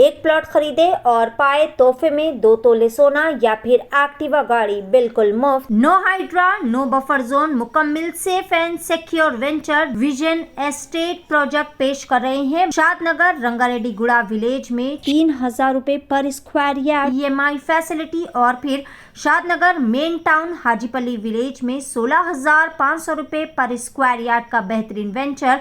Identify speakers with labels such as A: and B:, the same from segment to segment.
A: एक प्लॉट खरीदे और पाए तोहफे में 2 तोले सोना या फिर एक्टिवा गाड़ी बिल्कुल मुफ्त। No HYDRAA, no buffer zone, मुकम्मल safe and secure venture vision estate project पेश कर रहे हैं। शादनगर रंगारेड्डी गुड़ा विलेज में 3000 रुपए पर स्क्वायर यार्ड EMI फैसिलिटी और फिर शादनगर मेन टाउन हाजीपली विलेज में 16,500 रुपए पर स्क्वायर यार्ड का बेहतरीन वेंचर।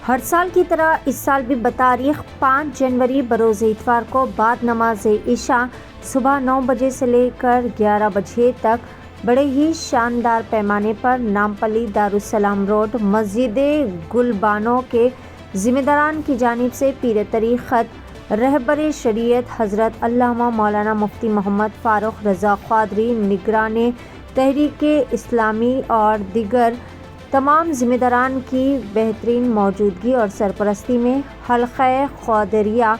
A: हर साल की तरह इस साल भी बतारीख 5 जनवरी बरोज़ इतवार को बाद नमाज इशा सुबह 9 बजे से लेकर 11 बजे तक बड़े ही शानदार पैमाने पर नामपल्ली दारुस्सलाम रोड मस्जिद गुलबानो के ज़िम्मेदारान की जानिब से पीर तरीक़त रहबर शरीयत हज़रत अल्लामा मौलाना मुफ्ती मोहम्मद फ़ारूक रज़ा क़ादरी निगरान तहरीक इस्लामी और दिगर तमाम ज़िम्मेदारान की बेहतरीन मौजूदगी और सरपरस्ती में हल्क़ा क़ादरिया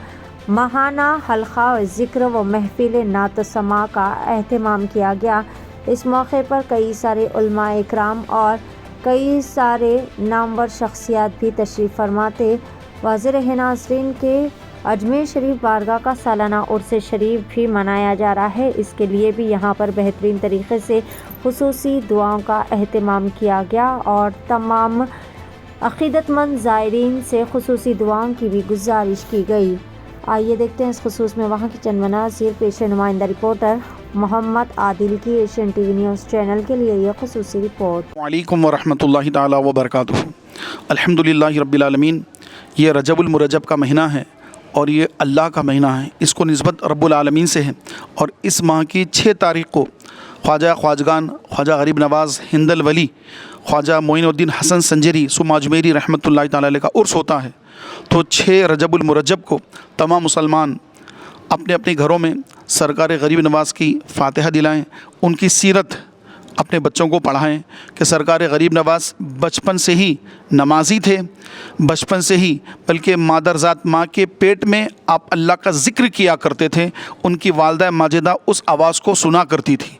A: माहाना हल्क़ा ज़िक्र व महफ़िल नात समा का एहतमाम किया गया। इस मौके पर कई सारे उलमा इकराम और कई सारे नामवर शख्सियात भी तशरीफ़ फरमाते। वाज़ेह रहे नाज़रीन के अजमेर शरीफ बारगाह का सालाना उर्स शरीफ भी मनाया जा रहा है। इसके लिए भी यहाँ पर बेहतरीन तरीके से खुसूसी दुआओं का एहतमाम किया गया और तमाम अक़ीदतमंद ज़ायरीन से खुसूसी दुआओं की भी गुजारिश की गई। आइए देखते हैं इस खुसूस में वहाँ की चंद मनाज़िर। पेश नुमाइंदा रिपोर्टर मोहम्मद आदिल की एशियन टीवी न्यूज़ चैनल के लिए यह खुसूसी रिपोर्ट।
B: वालेकुम वरहमतुल्लाहि ताला व बरकातुहू। अल्हम्दुलिल्लाहि रब्बिल आलमीन। ये रजबुल मुरज्जब का महीना है और ये अल्लाह का महीना है, इसको निस्बत रब्बुल आलमीन से है। और इस माह की 6 तारीख़ को ख्वाजा ख्वाजगान ख्वाजा गरीब नवाज़ हिंदल वली ख्वाजा मोइनुद्दीन हसन संजरी सुमा अजमेरी रहमतुल्लाहि ताला अलैह का उर्स होता है। तो 6 रजबुल मुरज्जब को तमाम मुसलमान अपने अपने घरों में सरकार गरीब नवाज़ की फ़ातिहा दिलाएँ, उनकी सीरत अपने बच्चों को पढ़ाएं कि सरकार गरीब नवाज़ बचपन से ही नमाजी थे, बचपन से ही बल्कि मादरज़ात माँ के पेट में आप अल्लाह का ज़िक्र किया करते थे, उनकी वालदा माजिदा उस आवाज़ को सुना करती थी।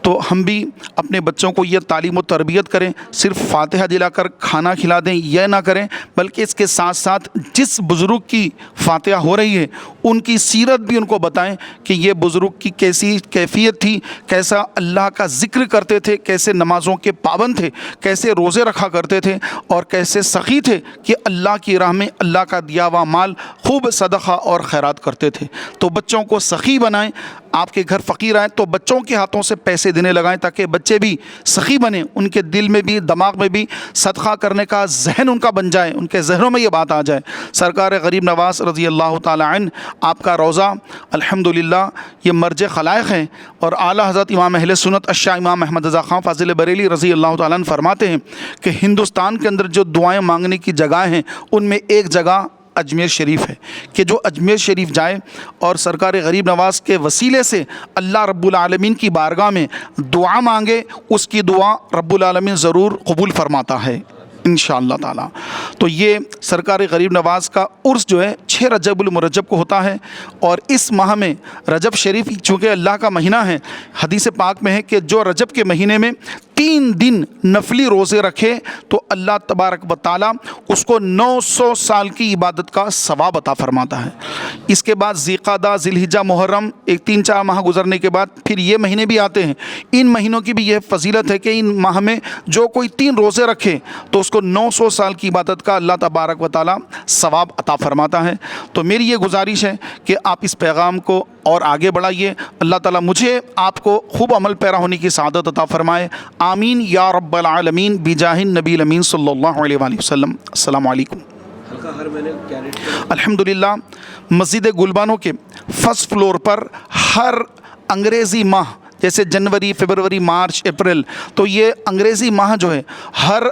B: तो हम भी अपने बच्चों को यह तालीम व तरबियत करें, सिर्फ़ फ़ातिहा दिलाकर खाना खिला दें यह ना करें, बल्कि इसके साथ साथ जिस बुज़ुर्ग की फ़ातिहा हो रही है उनकी सीरत भी उनको बताएं कि ये बुज़ुर्ग की कैसी कैफ़ियत थी, कैसा अल्लाह का ज़िक्र करते थे, कैसे नमाज़ों के पाबंद थे, कैसे रोज़े रखा करते थे और कैसे सखी थे कि अल्लाह की राह में अल्लाह का दिया हुआ माल खूब सदक़ा और खैरात करते थे। तो बच्चों को सखी बनाएं। आपके घर फ़कीर आए तो बच्चों के हाथों से पैसे देने लगाएं ताकि बच्चे भी सखी बने, उनके दिल में भी दिमाग में भी सदक़ा करने का जहन उनका बन जाए, उनके जहनों में ये बात आ जाए। सरकार गरीब नवाज़ रज़ी अल्लाह ताला अन्हु आपका रोज़ा अल्हम्दुलिल्लाह ये मर्ज खलाइक़ हैं और आला हज़रत इमाम अहले सुन्नत अश्शा इमाम अहमद रज़ा ख़ान फ़ाज़िल बरेली रज़ी अल्लाह ताला अन्हु फरमाते हैं कि हिंदुस्तान के अंदर जो दुआएँ मांगने की जगह हैं उनमें एक जगह अजमेर शरीफ है कि जो अजमेर शरीफ जाए और सरकार गरीब नवाज़ के वसीले से अल्लाह रब्बुल आलमीन की बारगाह में दुआ मांगे, उसकी दुआ रब्बुल आलमीन ज़रूर कबूल फरमाता है इंशाअल्लाह ताला। तो ये सरकार गरीब नवाज़ का उर्स जो है 6 रजबुल मुरज्जब को होता है और इस माह में रजब शरीफ चूँकि अल्लाह का महीना है, हदीस पाक में है कि जो रजब के महीने में 3 दिन नफली रोज़े रखे तो अल्लाह तबारक व तआला उसको 900 साल की इबादत का सवाब अता फरमाता है। इसके बाद ज़िक़ादा ज़िलहिज्जा मुहर्रम एक 3-4 माह गुजरने के बाद फिर ये महीने भी आते हैं। इन महीनों की भी यह फजीलत है कि इन माह में जो कोई 3 रोज़े रखे तो उसको 900 साल की इबादत का अल्लाह तबारक व तआला सवाब अता फरमाता है। तो मेरी ये गुजारिश है कि आप इस पैगाम को और आगे बढ़ाइए। अल्लाह ताला मुझे आपको खूब अमल पैरा होने की सआदत अता फरमाए। आमीन या रब्बल आलमीन बिजाहिन नबी अमीन सल्लल्लाहु अलैहि वसल्लम। अस्सलामु अलैकुम। अल्हम्दुलिल्लाह मस्जिद गुलबानो के फर्स्ट फ्लोर पर हर अंग्रेज़ी माह जैसे जनवरी, फरवरी, मार्च, अप्रैल, तो ये अंग्रेज़ी माह जो है हर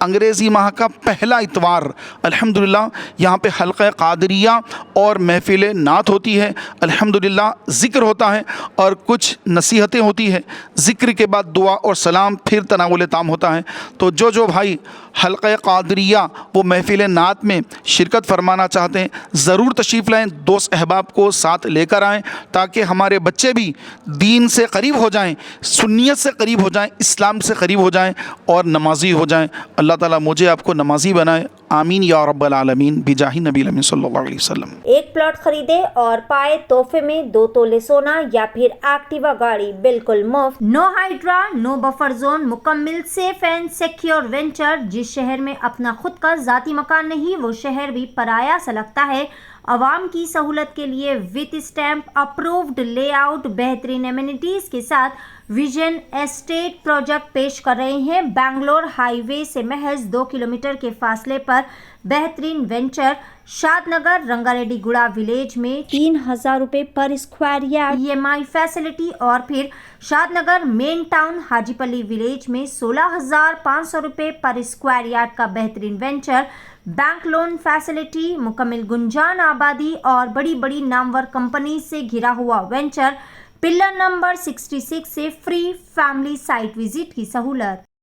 B: अंग्रेज़ी माह का पहला इतवार अल्हम्दुलिल्लाह यहाँ पे हल्क़ा क़ादरिया और महफ़िल नात होती है। अल्हम्दुलिल्लाह ज़िक्र होता है और कुछ नसीहतें होती है। ज़िक्र के बाद दुआ और सलाम, फिर तनावुल ताम होता है। तो जो भाई हल्क़ा क़ादरिया वो महफ़िल नात में शिरकत फरमाना चाहते हैं ज़रूर तशरीफ़ लाएँ, दोस्त अहबाब को साथ लेकर आएँ ताकि हमारे बच्चे भी दीन से करीब हो जाएँ, सुन्नियत से करीब हो जाएँ, इस्लाम से करीब हो जाएँ और नमाजी हो जाएँ। अल्लाह اللہ تعالیٰ مجھے آپ کو نمازی بنائے، آمین یا رب العالمین بجاہ نبی الامین صلی اللہ علیہ وسلم۔
A: ایک پلاٹ خریدے اور پائے تحفے میں 2 تولے سونا یا پھر ایکٹیوا گاڑی بالکل مفت۔ نو ہائیڈرا، نو بفر زون، مکمل سیف اینڈ سیکیور وینچر۔ جس شہر میں اپنا خود کا ذاتی مکان نہیں، وہ شہر بھی پرایا سا لگتا ہے۔ عوام کی سہولت کے لیے with stamp approved lay out, بہترین ایمینٹیز کے ساتھ ویژن اسٹیٹ پروجیکٹ پیش کر رہے ہیں۔ بنگلور ہائی وے سے محض 2 کلومیٹر کے فاصلے پر بہترین وینچر، شاد نگر رنگا ریڈی گوڑا ولیج میں 3000 روپے پر اسکوائر یارڈ EMI فیسلٹی، اور پھر شاد نگر مین ٹاؤن حاجی پلی ولیج میں 16500 روپے پر اسکوائر یارڈ کا بہترین وینچر، بینک لون فیسلٹی، مکمل گنجان آبادی اور بڑی بڑی نامور کمپنی سے گھرا ہوا وینچر، پلر نمبر 66 سے فری فیملی سائٹ وزٹ کی سہولت۔